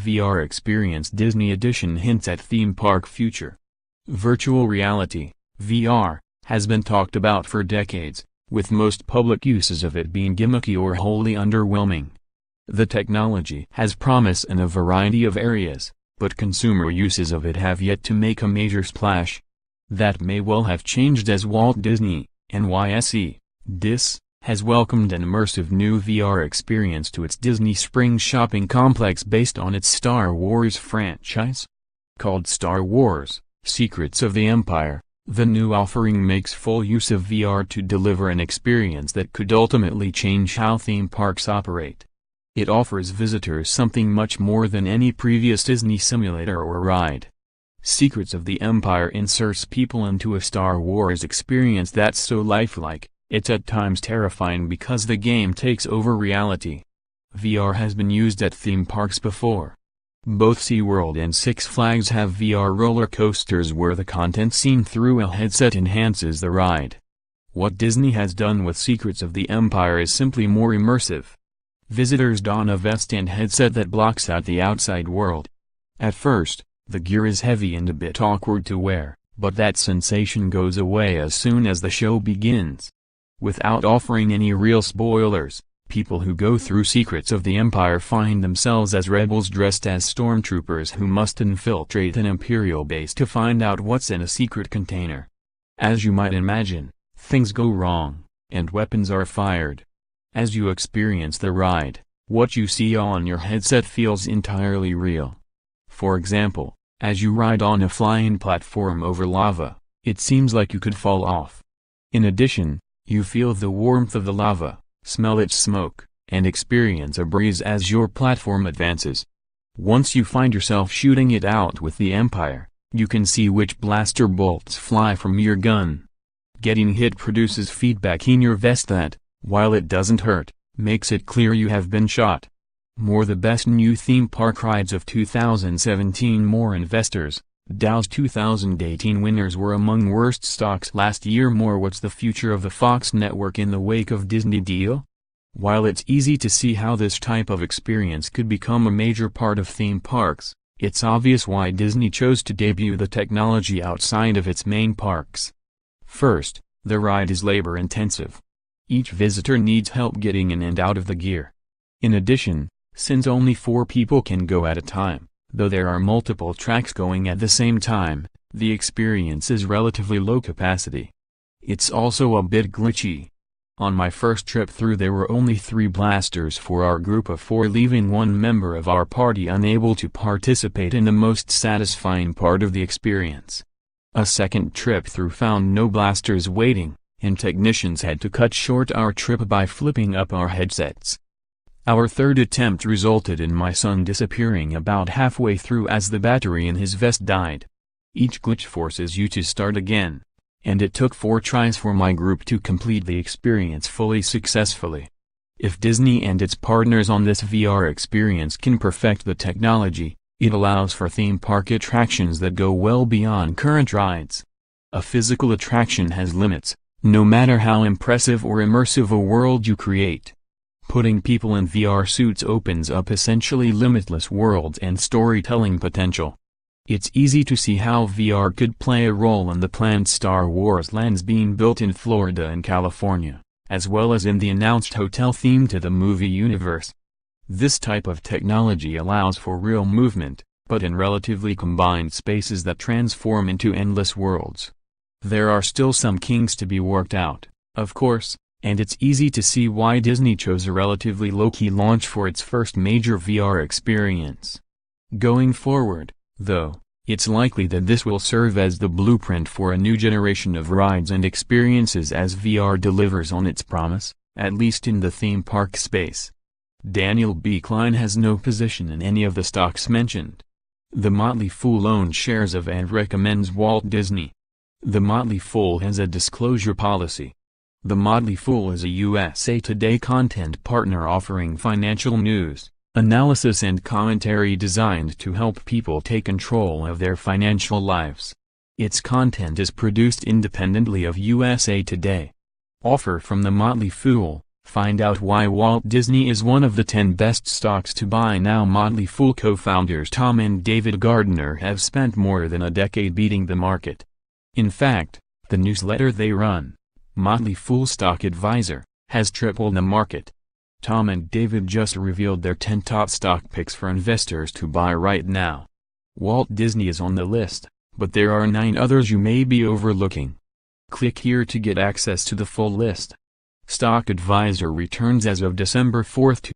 VR Experience Disney Edition hints at theme park future. Virtual reality, VR, has been talked about for decades, with most public uses of it being gimmicky or wholly underwhelming. The technology has promise in a variety of areas, but consumer uses of it have yet to make a major splash. That may well have changed as Walt Disney, NYSE, DIS, has welcomed an immersive new VR experience to its Disney Springs shopping complex based on its Star Wars franchise. Called Star Wars: Secrets of the Empire, the new offering makes full use of VR to deliver an experience that could ultimately change how theme parks operate. It offers visitors something much more than any previous Disney simulator or ride. Secrets of the Empire inserts people into a Star Wars experience that's so lifelike, it's at times terrifying because the game takes over reality. VR has been used at theme parks before. Both SeaWorld and Six Flags have VR roller coasters where the content seen through a headset enhances the ride. What Disney has done with Secrets of the Empire is simply more immersive. Visitors don a vest and headset that blocks out the outside world. At first, the gear is heavy and a bit awkward to wear, but that sensation goes away as soon as the show begins. Without offering any real spoilers, people who go through Secrets of the Empire find themselves as rebels dressed as stormtroopers who must infiltrate an Imperial base to find out what's in a secret container. As you might imagine, things go wrong, and weapons are fired. As you experience the ride, what you see on your headset feels entirely real. For example, as you ride on a flying platform over lava, it seems like you could fall off. In addition, you feel the warmth of the lava, smell its smoke, and experience a breeze as your platform advances. Once you find yourself shooting it out with the Empire, you can see which blaster bolts fly from your gun. Getting hit produces feedback in your vest that, while it doesn't hurt, makes it clear you have been shot. More the best new theme park rides of 2017. More investors, Dow's 2018 winners were among worst stocks last year. More what's the future of the Fox network in the wake of Disney deal? While it's easy to see how this type of experience could become a major part of theme parks, it's obvious why Disney chose to debut the technology outside of its main parks. First, the ride is labor-intensive. Each visitor needs help getting in and out of the gear. In addition, since only 4 people can go at a time, though there are multiple tracks going at the same time, the experience is relatively low capacity. It's also a bit glitchy. On my first trip through there were only 3 blasters for our group of 4, leaving one member of our party unable to participate in the most satisfying part of the experience. A second trip through found no blasters waiting, and technicians had to cut short our trip by flipping up our headsets. Our third attempt resulted in my son disappearing about halfway through as the battery in his vest died. Each glitch forces you to start again, and it took 4 tries for my group to complete the experience fully successfully. If Disney and its partners on this VR experience can perfect the technology, it allows for theme park attractions that go well beyond current rides. A physical attraction has limits, no matter how impressive or immersive a world you create. Putting people in VR suits opens up essentially limitless worlds and storytelling potential. It's easy to see how VR could play a role in the planned Star Wars lands being built in Florida and California, as well as in the announced hotel theme to the movie universe. This type of technology allows for real movement, but in relatively combined spaces that transform into endless worlds. There are still some kinks to be worked out, of course, and it's easy to see why Disney chose a relatively low-key launch for its first major VR experience. Going forward, though, it's likely that this will serve as the blueprint for a new generation of rides and experiences as VR delivers on its promise, at least in the theme park space. Daniel B. Klein has no position in any of the stocks mentioned. The Motley Fool owns shares of and recommends Walt Disney. The Motley Fool has a disclosure policy. The Motley Fool is a USA Today content partner offering financial news, analysis and commentary designed to help people take control of their financial lives. Its content is produced independently of USA Today. Offer from The Motley Fool. Find out why Walt Disney is one of the 10 best stocks to buy now. Motley Fool co-founders Tom and David Gardner have spent more than a decade beating the market. In fact, the newsletter they run, Motley Fool Stock Advisor, has tripled the market. Tom and David just revealed their 10 top stock picks for investors to buy right now. Walt Disney is on the list, but there are 9 others you may be overlooking. Click here to get access to the full list. Stock Advisor returns as of December 4,